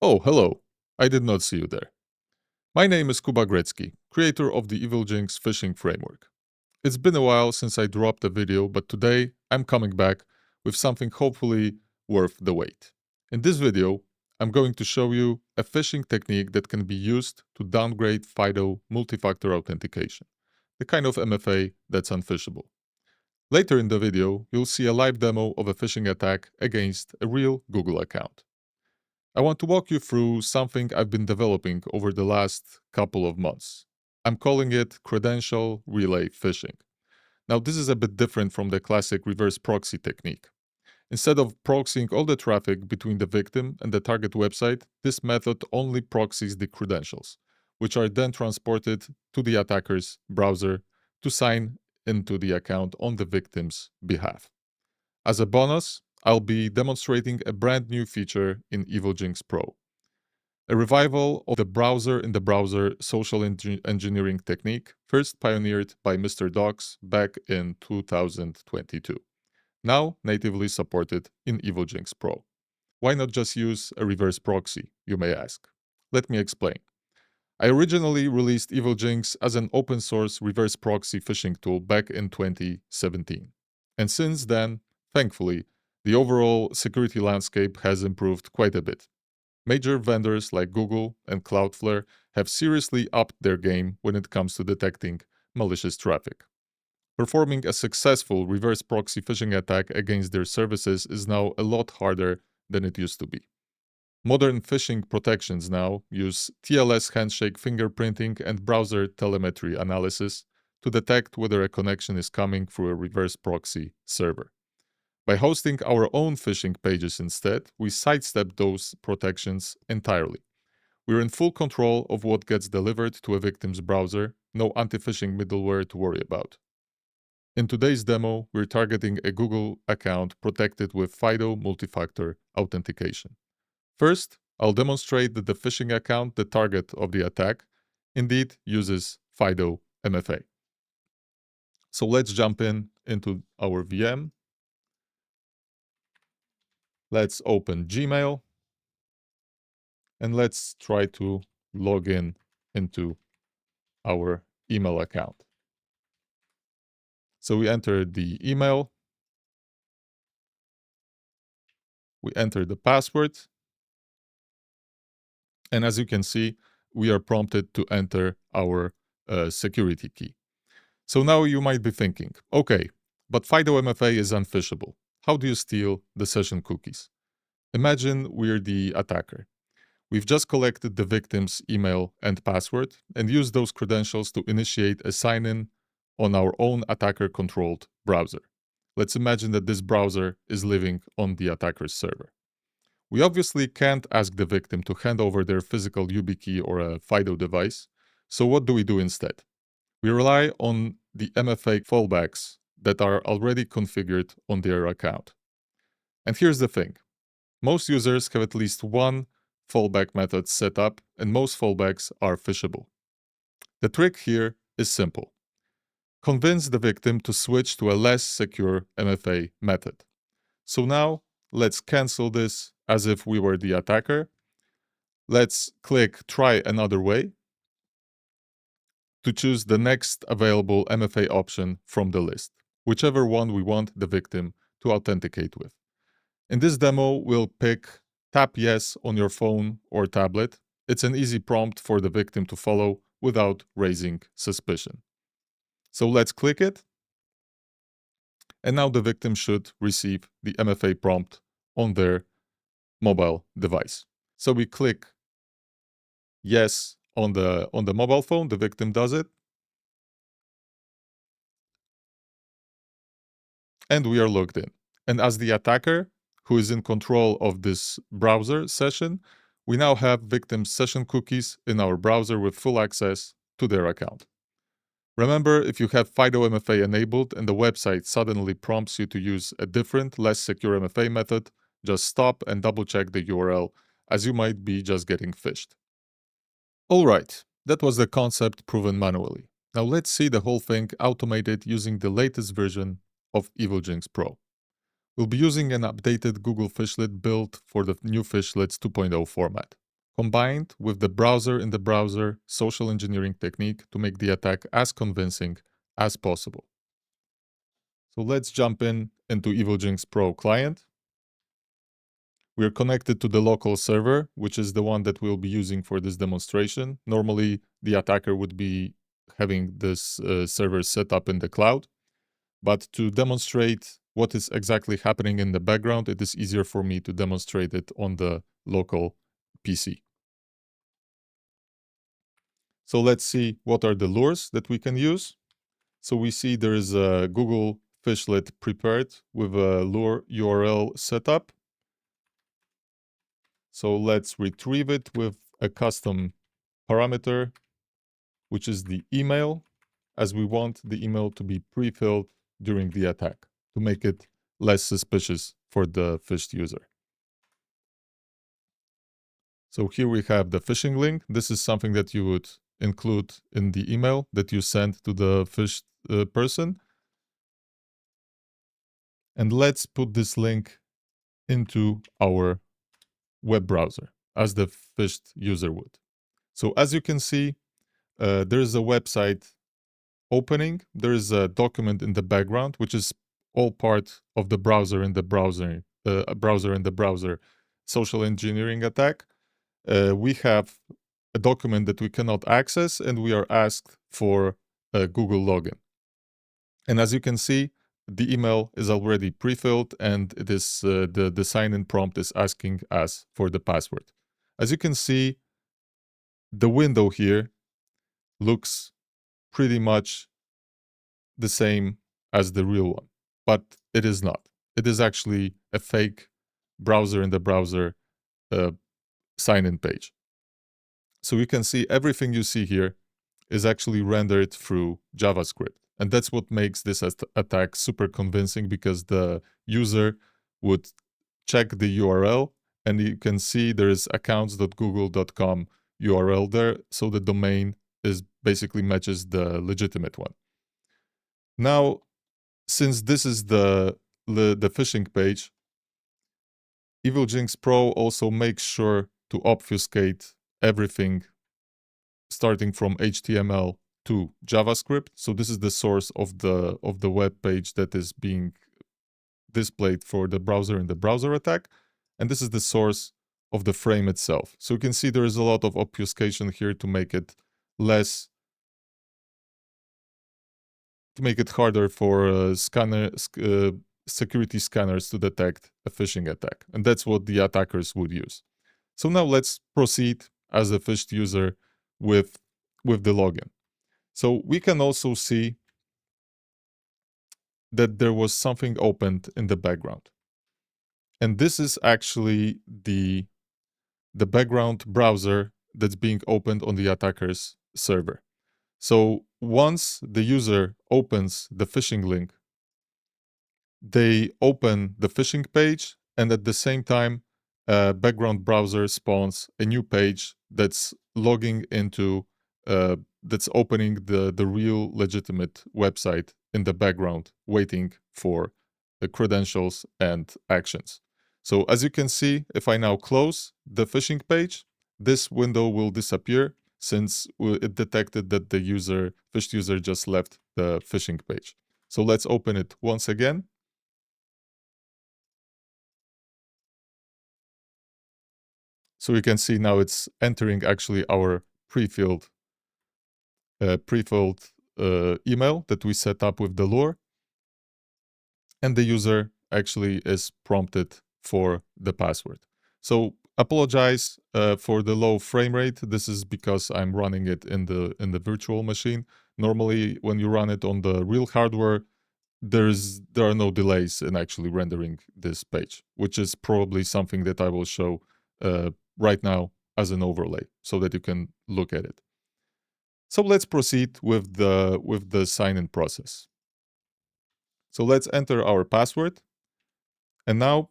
Oh, hello. I did not see you there. My name is Kuba Gretzky, creator of the Evilginx phishing framework. It's been a while since I dropped a video, but today I'm coming back with something hopefully worth the wait. In this video, I'm going to show you a phishing technique that can be used to downgrade FIDO multi-factor authentication, the kind of MFA that's unphishable. Later in the video, you'll see a live demo of a phishing attack against a real Google account. I want to walk you through something I've been developing over the last couple of months. I'm calling it Credential Relay Phishing. Now, this is a bit different from the classic reverse proxy technique. Instead of proxying all the traffic between the victim and the target website, this method only proxies the credentials, which are then transported to the attacker's browser to sign into the account on the victim's behalf. As a bonus, I'll be demonstrating a brand new feature in Evilginx Pro, a revival of the browser-in-the-browser social engineering technique first pioneered by Mr. Docs back in 2022, now natively supported in Evilginx Pro. Why not just use a reverse proxy, you may ask? Let me explain. I originally released Evilginx as an open-source reverse proxy phishing tool back in 2017. And since then, thankfully, the overall security landscape has improved quite a bit. Major vendors like Google and Cloudflare have seriously upped their game when it comes to detecting malicious traffic. Performing a successful reverse proxy phishing attack against their services is now a lot harder than it used to be. Modern phishing protections now use TLS handshake fingerprinting and browser telemetry analysis to detect whether a connection is coming through a reverse proxy server. By hosting our own phishing pages instead, we sidestep those protections entirely. We're in full control of what gets delivered to a victim's browser, no anti-phishing middleware to worry about. In today's demo, we're targeting a Google account protected with FIDO multi-factor authentication. First, I'll demonstrate that the phishing account, the target of the attack, indeed uses FIDO MFA. So let's jump into our VM. Let's open Gmail. And let's try to log in into our email account. So we enter the email. We enter the password. And as you can see, we are prompted to enter our security key. So now you might be thinking, okay, but FIDO MFA is unphishable. How do you steal the session cookies? Imagine we're the attacker. We've just collected the victim's email and password and used those credentials to initiate a sign-in on our own attacker-controlled browser. Let's imagine that this browser is living on the attacker's server. We obviously can't ask the victim to hand over their physical YubiKey or a FIDO device, so what do we do instead? We rely on the MFA fallbacks that are already configured on their account. And here's the thing. Most users have at least one fallback method set up, and most fallbacks are phishable. The trick here is simple. Convince the victim to switch to a less secure MFA method. So now, let's cancel this as if we were the attacker. Let's click Try Another Way to choose the next available MFA option from the list, whichever one we want the victim to authenticate with. In this demo, we'll pick Tap Yes on your phone or tablet. It's an easy prompt for the victim to follow without raising suspicion. So let's click it. And now the victim should receive the MFA prompt on their mobile device. So we click Yes on the mobile phone, the victim does it. And we are logged in. And as the attacker, who is in control of this browser session, we now have victim's session cookies in our browser with full access to their account. Remember, if you have FIDO MFA enabled and the website suddenly prompts you to use a different, less secure MFA method, just stop and double-check the URL, as you might be just getting phished. Alright, that was the concept proven manually. Now let's see the whole thing automated using the latest version of Evilginx Pro. We'll be using an updated Google Phishlet built for the new Phishlets 2.0 format. combined with the browser in the browser social engineering technique to make the attack as convincing as possible. So let's jump into Evilginx Pro client. We're connected to the local server, which is the one that we'll be using for this demonstration. Normally, the attacker would be having this server set up in the cloud. But to demonstrate what is exactly happening in the background, it is easier for me to demonstrate it on the local PC. So let's see what are the lures that we can use. So we see there is a Google Phishlet prepared with a lure URL setup. So let's retrieve it with a custom parameter, which is the email, as we want the email to be pre-filled during the attack to make it less suspicious for the phished user. So here we have the phishing link. This is something that you would include in the email that you send to the phished person. And let's put this link into our web browser as the phished user would. So as you can see, there is a website opening. There is a document in the background, which is all part of the browser in the browser social engineering attack. We have a document that we cannot access, and we are asked for a Google login. And as you can see, the email is already pre-filled, and it is the sign-in prompt is asking us for the password. As you can see, the window here looks pretty much the same as the real one, but it is not. It is actually a fake browser in the browser sign-in page. So you can see everything you see here is actually rendered through JavaScript. And that's what makes this attack super convincing, because the user would check the URL and you can see there is accounts.google.com URL there. So the domain is basically matches the legitimate one. Now, since this is the phishing page, Evilginx Pro also makes sure to obfuscate everything starting from HTML to JavaScript. So this is the source of the web page that is being displayed for the browser in the browser attack. And this is the source of the frame itself. So you can see there is a lot of obfuscation here to make it less, to make it harder for security scanners to detect a phishing attack. And that's what the attackers would use. So now let's proceed as a phished user with the login. So we can also see that there was something opened in the background. And this is actually the background browser that's being opened on the attacker's server. So once the user opens the phishing link, they open the phishing page, and at the same time, a background browser spawns a new page that's logging into, that's opening the real legitimate website in the background, waiting for the credentials and actions. So as you can see, if I now close the phishing page, this window will disappear since it detected that the phished user just left the phishing page. So let's open it once again. So you can see now it's entering actually our pre-filled email that we set up with the lure. And the user actually is prompted for the password. So apologize for the low frame rate. This is because I'm running it in the virtual machine. Normally, when you run it on the real hardware, there are no delays in actually rendering this page, which is probably something that I will show right now as an overlay so that you can look at it. So let's proceed with the sign-in process. So let's enter our password. And now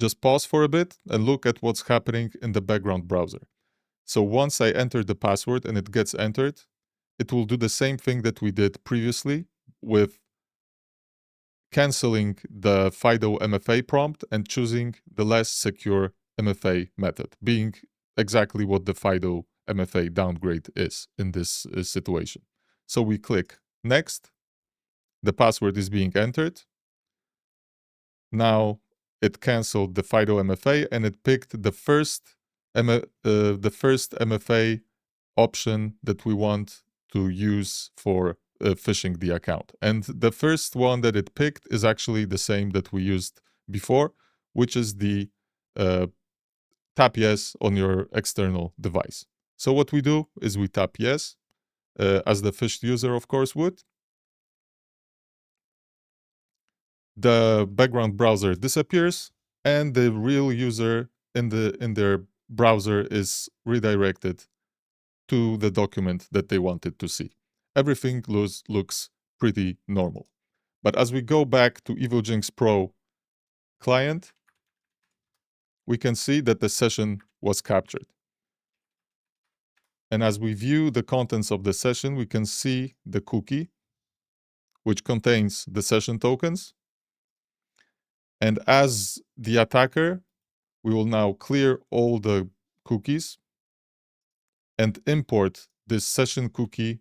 just pause for a bit and look at what's happening in the background browser. So once I enter the password and it gets entered, it will do the same thing that we did previously with canceling the FIDO MFA prompt and choosing the less secure MFA method, being exactly what the FIDO MFA downgrade is in this situation. So we click Next. The password is being entered. Now it canceled the FIDO MFA and it picked the first MFA option that we want to use for phishing the account. And the first one that it picked is actually the same that we used before, which is the tap yes on your external device. So what we do is we tap yes, as the phished user, of course, would. The background browser disappears, and the real user in their browser is redirected to the document that they wanted to see. Everything looks pretty normal. But as we go back to Evilginx Pro client, we can see that the session was captured. And as we view the contents of the session, we can see the cookie, which contains the session tokens. And as the attacker, we will now clear all the cookies and import this session cookie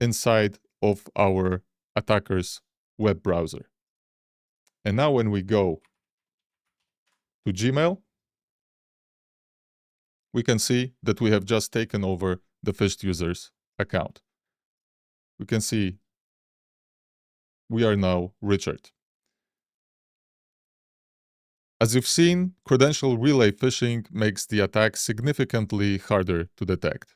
inside of our attacker's web browser. And now when we go to Gmail, we can see that we have just taken over the phished user's account. We can see we are now Richard. As you've seen, credential relay phishing makes the attack significantly harder to detect.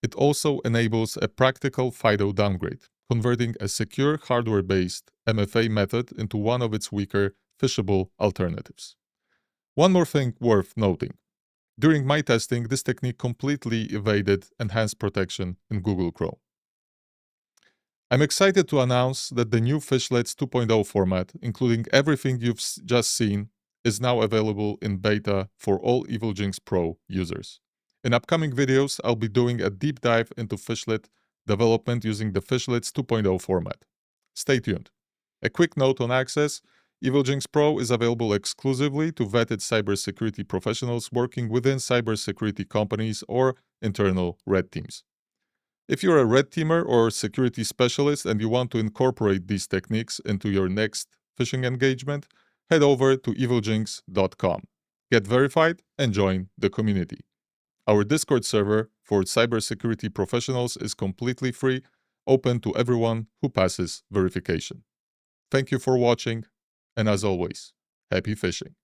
It also enables a practical FIDO downgrade, converting a secure hardware-based MFA method into one of its weaker, phishable alternatives. One more thing worth noting. During my testing, this technique completely evaded enhanced protection in Google Chrome. I'm excited to announce that the new Phishlets 2.0 format, including everything you've just seen, is now available in beta for all Evilginx Pro users. In upcoming videos, I'll be doing a deep dive into Phishlet development using the Phishlets 2.0 format. Stay tuned. A quick note on access: Evilginx Pro is available exclusively to vetted cybersecurity professionals working within cybersecurity companies or internal red teams. If you're a red teamer or security specialist and you want to incorporate these techniques into your next phishing engagement, head over to evilginx.com. Get verified and join the community. Our Discord server for cybersecurity professionals is completely free, open to everyone who passes verification. Thank you for watching, and as always, happy phishing.